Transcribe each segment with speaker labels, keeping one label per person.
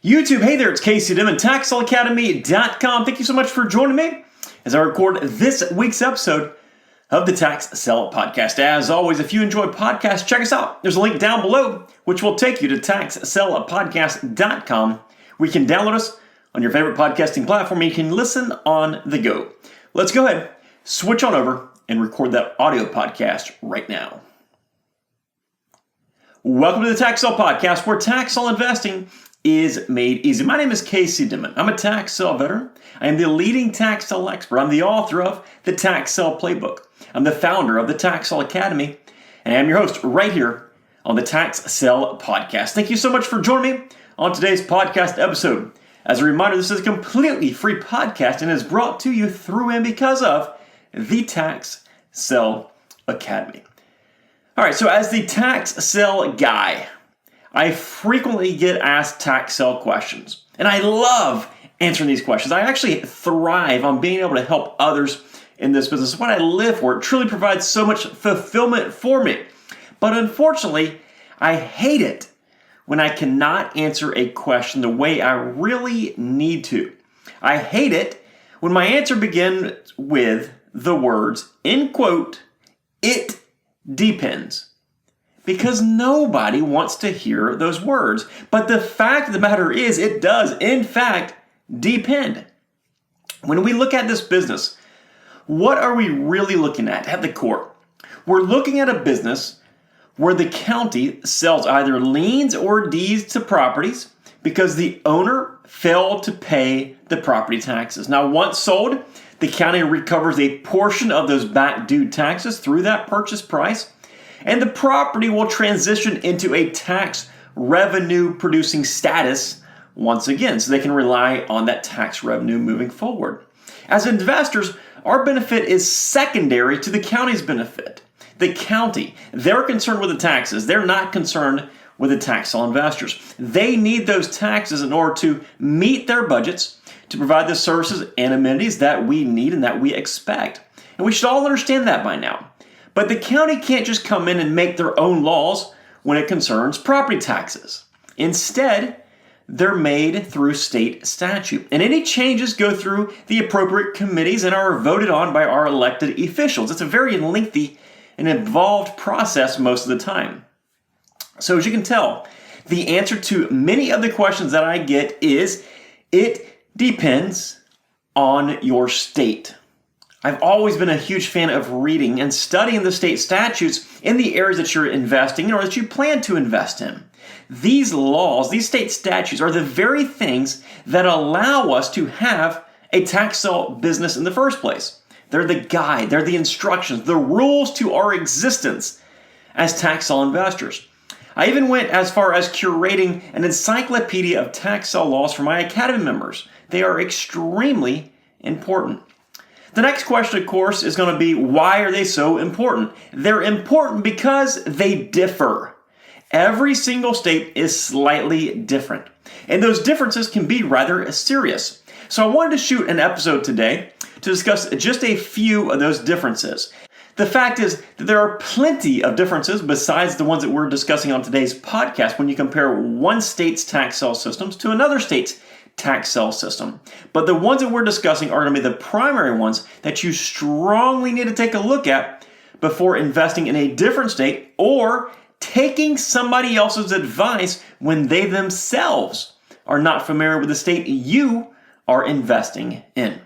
Speaker 1: YouTube, hey there, it's Casey Dimon, TaxSellAcademy.com. Thank you so much for joining me as I record this week's episode of the Tax Sell Podcast. As always, if you enjoy podcasts, check us out. There's a link down below which will take you to TaxSellPodcast.com where you can download us on your favorite podcasting platform and you can listen on the go. Let's go ahead, switch on over, and record that audio podcast right now. Welcome to the Tax Sell Podcast, where tax sell investing is made easy. My name is Casey Dimon. I'm a tax sell veteran. I am the leading tax sell expert. I'm the author of the Tax Sell Playbook. I'm the founder of the Tax Sell Academy, and I'm your host right here on the Tax Sell Podcast. Thank you so much for joining me on today's podcast episode. As a reminder, this is a completely free podcast and is brought to you through and because of the Tax Sell Academy. All right, so as the tax sell guy, I frequently get asked tax sell questions, and I love answering these questions. I actually thrive on being able to help others in this business. It's what I live for. It truly provides so much fulfillment for me. But unfortunately, I hate it when I cannot answer a question the way I really need to. I hate it when my answer begins with the words, in quote, "it depends." Because nobody wants to hear those words. But the fact of the matter is, it does, in fact, depend. When we look at this business, what are we really looking at the core? We're looking at a business where the county sells either liens or deeds to properties because the owner failed to pay the property taxes. Now, once sold, the county recovers a portion of those back due taxes through that purchase price, and the property will transition into a tax revenue producing status once again, so they can rely on that tax revenue moving forward. As investors, our benefit is secondary to the county's benefit. The county, they're concerned with the taxes. They're not concerned with the tax sell investors. They need those taxes in order to meet their budgets, to provide the services and amenities that we need and that we expect. And we should all understand that by now. But the county can't just come in and make their own laws when it concerns property taxes. Instead, they're made through state statute. And any changes go through the appropriate committees and are voted on by our elected officials. It's a very lengthy and involved process most of the time. So as you can tell, the answer to many of the questions that I get is, it depends on your state. I've always been a huge fan of reading and studying the state statutes in the areas that you're investing in or that you plan to invest in. These laws, these state statutes are the very things that allow us to have a tax sell business in the first place. They're the guide, they're the instructions, the rules to our existence as tax sell investors. I even went as far as curating an encyclopedia of tax sell laws for my Academy members. They are extremely important. The next question, of course, is going to be, why are they so important? They're important because they differ. Every single state is slightly different, and those differences can be rather serious. So I wanted to shoot an episode today to discuss just a few of those differences. The fact is that there are plenty of differences besides the ones that we're discussing on today's podcast when you compare one state's tax sell systems to another state's tax sell system. But the ones that we're discussing are going to be the primary ones that you strongly need to take a look at before investing in a different state or taking somebody else's advice when they themselves are not familiar with the state you are investing in.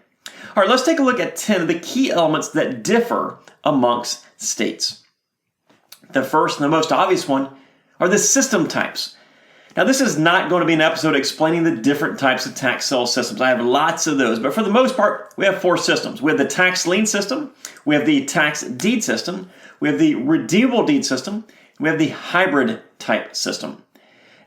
Speaker 1: All right, let's take a look at 10 of the key elements that differ amongst states. The first and the most obvious one are the system types. Now, this is not going to be an episode explaining the different types of tax sell systems. I have lots of those, but for the most part, we have four systems. We have the tax lien system, we have the tax deed system, we have the redeemable deed system, and we have the hybrid type system.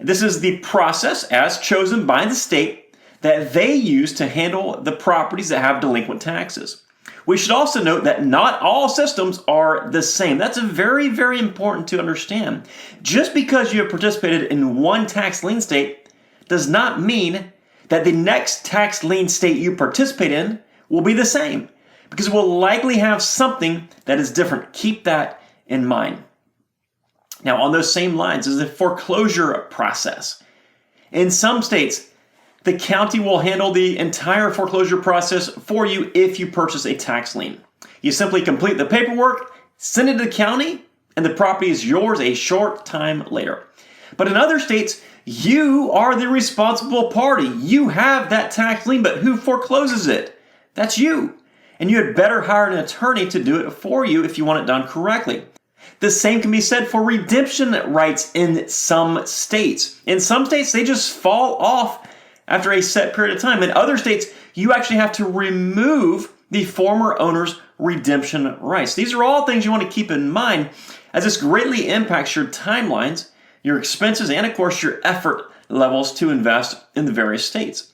Speaker 1: This is the process as chosen by the state that they use to handle the properties that have delinquent taxes. We should also note that not all systems are the same. That's very, very important to understand. Just because you have participated in one tax lien state does not mean that the next tax lien state you participate in will be the same, because it will likely have something that is different. Keep that in mind. Now, on those same lines is the foreclosure process. In some states, The county will handle the entire foreclosure process for you if you purchase a tax lien. You simply complete the paperwork, send it to the county, and the property is yours a short time later. But in other states, you are the responsible party. You have that tax lien, but who forecloses it? That's you. And you had better hire an attorney to do it for you if you want it done correctly. The same can be said for redemption rights in some states. In some states, they just fall off after a set period of time. In other states, you actually have to remove the former owner's redemption rights. These are all things you want to keep in mind, as this greatly impacts your timelines, your expenses, and of course your effort levels to invest in the various states.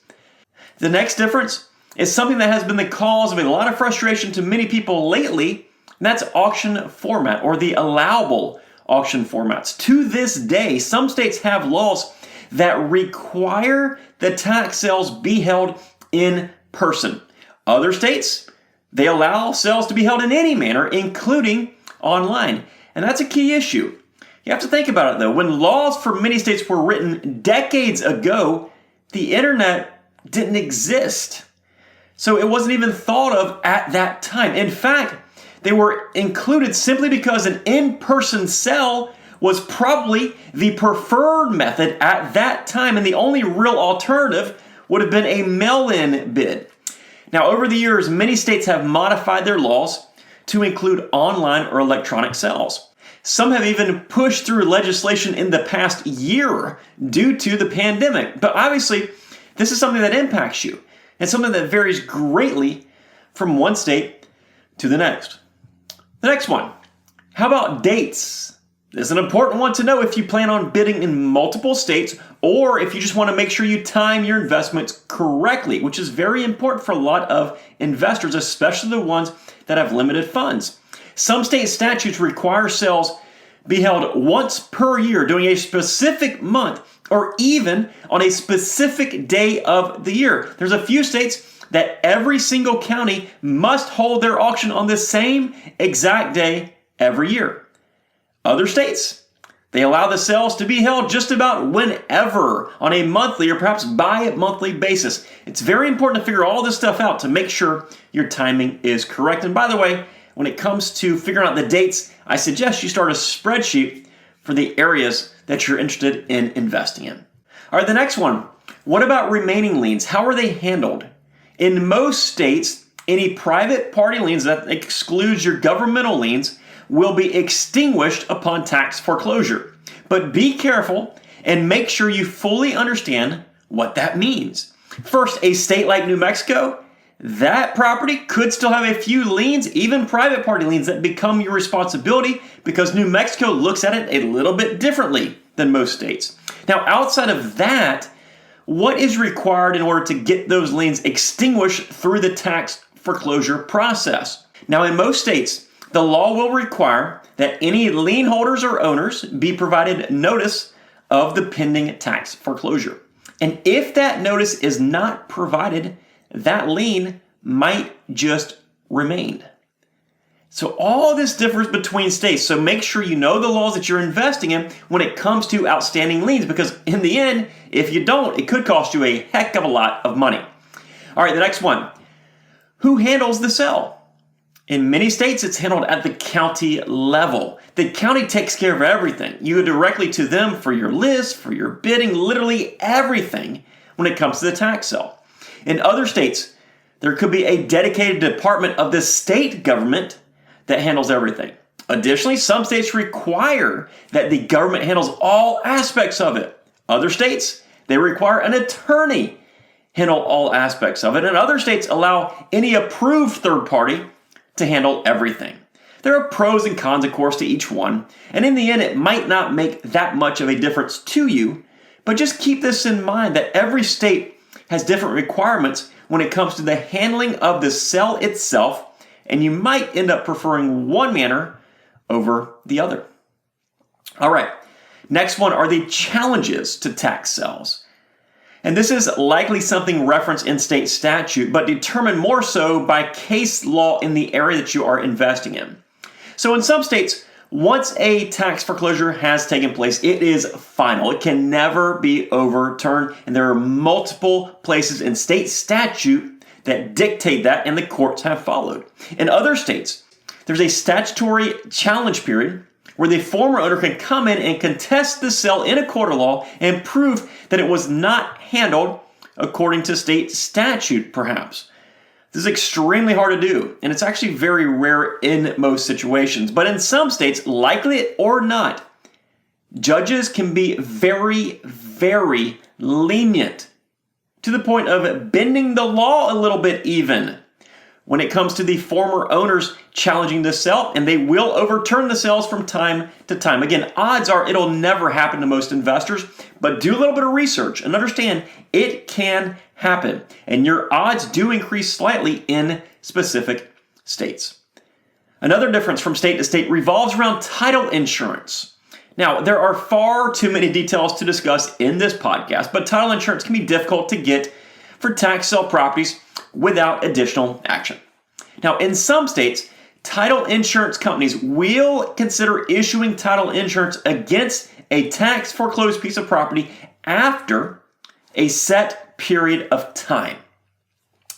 Speaker 1: The next difference is something that has been the cause of a lot of frustration to many people lately, and that's auction format, or the allowable auction formats. To this day, some states have laws that require the tax sales be held in person. Other states, they allow sales to be held in any manner, including online. And that's a key issue. You have to think about it though. When laws for many states were written decades ago, the internet didn't exist. So it wasn't even thought of at that time. In fact, they were included simply because an in-person sale was probably the preferred method at that time, and the only real alternative would have been a mail-in bid. Now, over the years, many states have modified their laws to include online or electronic sales. Some have even pushed through legislation in the past year due to the pandemic. But obviously, this is something that impacts you, and something that varies greatly from one state to the next. The next one, how about dates? This is an important one to know if you plan on bidding in multiple states, or if you just want to make sure you time your investments correctly, which is very important for a lot of investors, especially the ones that have limited funds. Some state statutes require sales be held once per year during a specific month, or even on a specific day of the year. There's a few states that every single county must hold their auction on the same exact day every year. Other states, they allow the sales to be held just about whenever on a monthly or perhaps bi-monthly basis. It's very important to figure all this stuff out to make sure your timing is correct. And by the way, when it comes to figuring out the dates, I suggest you start a spreadsheet for the areas that you're interested in investing in. All right, the next one. What about remaining liens? How are they handled? In most states, any private party liens, that excludes your governmental liens, will be extinguished upon tax foreclosure. But be careful and make sure you fully understand what that means. First, a state like New Mexico, that property could still have a few liens, even private party liens, that become your responsibility because New Mexico looks at it a little bit differently than most states. Now, outside of that, what is required in order to get those liens extinguished through the tax foreclosure process? Now, in most states, the law will require that any lien holders or owners be provided notice of the pending tax foreclosure. And if that notice is not provided, that lien might just remain. So all this differs between states. So make sure you know the laws that you're investing in when it comes to outstanding liens, because in the end, if you don't, it could cost you a heck of a lot of money. All right, the next one. Who handles the sale? In many states, it's handled at the county level. The county takes care of everything. You go directly to them for your list, for your bidding, literally everything when it comes to the tax sale. In other states, there could be a dedicated department of the state government that handles everything. Additionally, some states require that the government handles all aspects of it. Other states, they require an attorney handle all aspects of it. And other states allow any approved third party to handle everything. There are pros and cons, of course, to each one, and in the end, it might not make that much of a difference to you, but just keep this in mind that every state has different requirements when it comes to the handling of the sale itself, and you might end up preferring one manner over the other. All right, next one are the challenges to tax sales. And this is likely something referenced in state statute, but determined more so by case law in the area that you are investing in. So in some states, Once a tax foreclosure has taken place, it is final. It can never be overturned, and there are multiple places in state statute that dictate that, and the courts have followed. In other states, there's a statutory challenge period where the former owner can come in and contest the sale in a court of law and prove that it was not handled according to state statute, perhaps. This is extremely hard to do, and it's actually very rare in most situations. But in some states, likely it or not, judges can be very, very lenient to the point of bending the law a little bit even when it comes to the former owners challenging the sale, and they will overturn the sales from time to time. Again, odds are it'll never happen to most investors, but do a little bit of research and understand it can happen, and your odds do increase slightly in specific states. Another difference from state to state revolves around title insurance. Now, there are far too many details to discuss in this podcast, but title insurance can be difficult to get for tax sale properties without additional action. Now, in some states, title insurance companies will consider issuing title insurance against a tax foreclosed piece of property after a set period of time.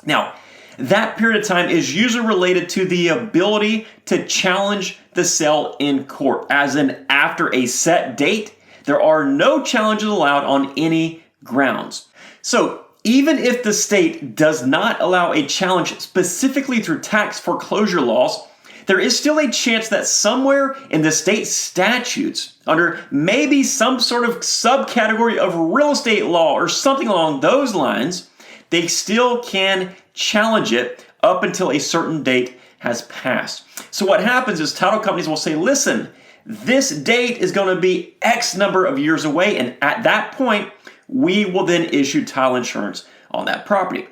Speaker 1: Now, that period of time is usually related to the ability to challenge the sale in court, as in after a set date, there are no challenges allowed on any grounds. So, even if the state does not allow a challenge specifically through tax foreclosure laws, there is still a chance that somewhere in the state statutes, under maybe some sort of subcategory of real estate law or something along those lines, they still can challenge it up until a certain date has passed. So what happens is title companies will say, listen, this date is going to be X number of years away, and at that point, we will then issue title insurance on that property.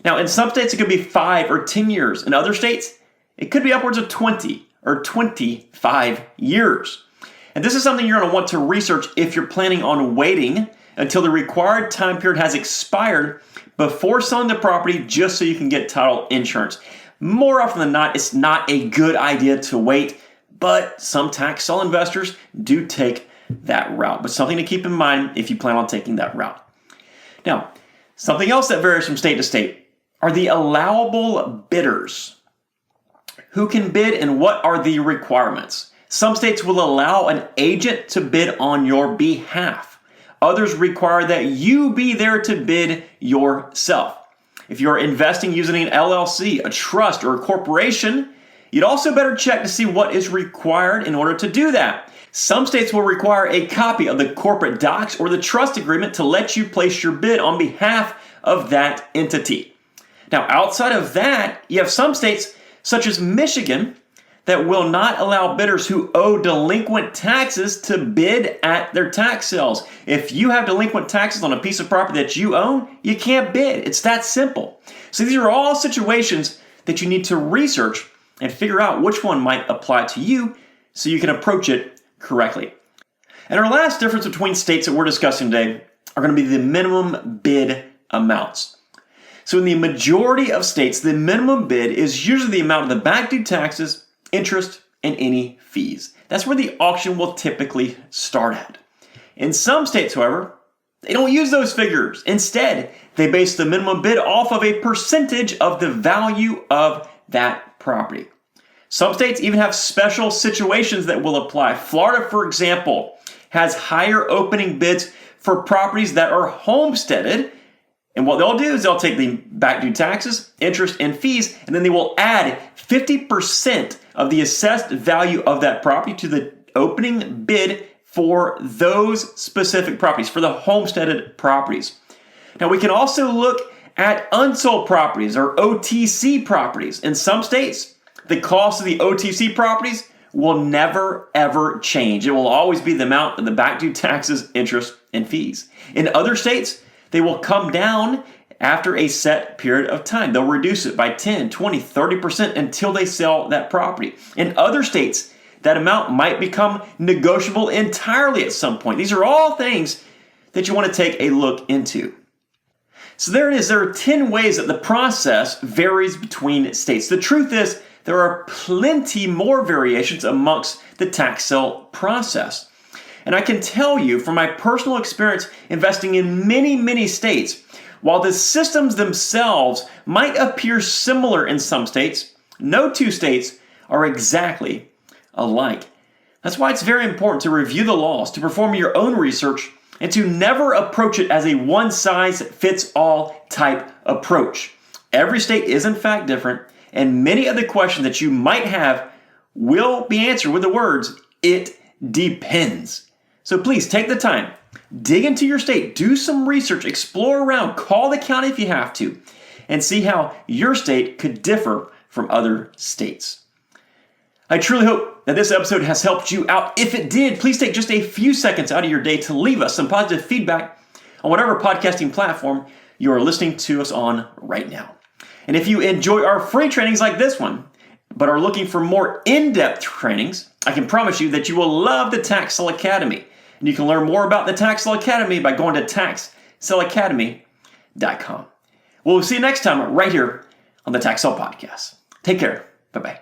Speaker 1: Now, in some states, it could be 5 or 10 years. In other states, it could be upwards of 20 or 25 years. And this is something you're going to want to research if you're planning on waiting until the required time period has expired before selling the property just so you can get title insurance. More often than not, it's not a good idea to wait, but some tax sale investors do take that route, but something to keep in mind if you plan on taking that route. Now, something else that varies from state to state are the allowable bidders. Who can bid and what are the requirements? Some states will allow an agent to bid on your behalf. Others require that you be there to bid yourself. If you're investing using an LLC, a trust, or a corporation, you'd also better check to see what is required in order to do that. Some states will require a copy of the corporate docs or the trust agreement to let you place your bid on behalf of that entity. Now, outside of that, you have some states, such as Michigan, that will not allow bidders who owe delinquent taxes to bid at their tax sales. If you have delinquent taxes on a piece of property that you own, you can't bid. It's that simple. So these are all situations that you need to research and figure out which one might apply to you so you can approach it correctly. And our last difference between states that we're discussing today are going to be the minimum bid amounts. So in the majority of states, the minimum bid is usually the amount of the back due taxes, interest, and any fees. That's where the auction will typically start at. In some states, however, they don't use those figures. Instead, they base the minimum bid off of a percentage of the value of that property. Some states even have special situations that will apply. Florida, for example, has higher opening bids for properties that are homesteaded. And what they'll do is they'll take the back due taxes, interest, and fees, and then they will add 50% of the assessed value of that property to the opening bid for those specific properties, for the homesteaded properties. Now, we can also look at unsold properties or OTC properties. In some states, the cost of the OTC properties will never, ever change. It will always be the amount of the back due taxes, interest, and fees. In other states, they will come down after a set period of time. They'll reduce it by 10, 20, 30% until they sell that property. In other states, that amount might become negotiable entirely at some point. These are all things that you want to take a look into. So there it is. There are 10 ways that the process varies between states. The truth is, there are plenty more variations amongst the tax sale process. And I can tell you from my personal experience investing in many, many states, while the systems themselves might appear similar in some states, no two states are exactly alike. That's why it's very important to review the laws, to perform your own research, and to never approach it as a one-size-fits-all type approach. Every state is in fact different, and many of the questions that you might have will be answered with the words, "It depends." So please take the time, dig into your state, do some research, explore around, call the county if you have to, and see how your state could differ from other states. I truly hope that this episode has helped you out. If it did, please take just a few seconds out of your day to leave us some positive feedback on whatever podcasting platform you are listening to us on right now. And if you enjoy our free trainings like this one, but are looking for more in-depth trainings, I can promise you that you will love the Tax Sale Academy. And you can learn more about the Tax Sale Academy by going to taxsaleacademy.com. We'll see you next time right here on the Tax Sale Podcast. Take care. Bye-bye.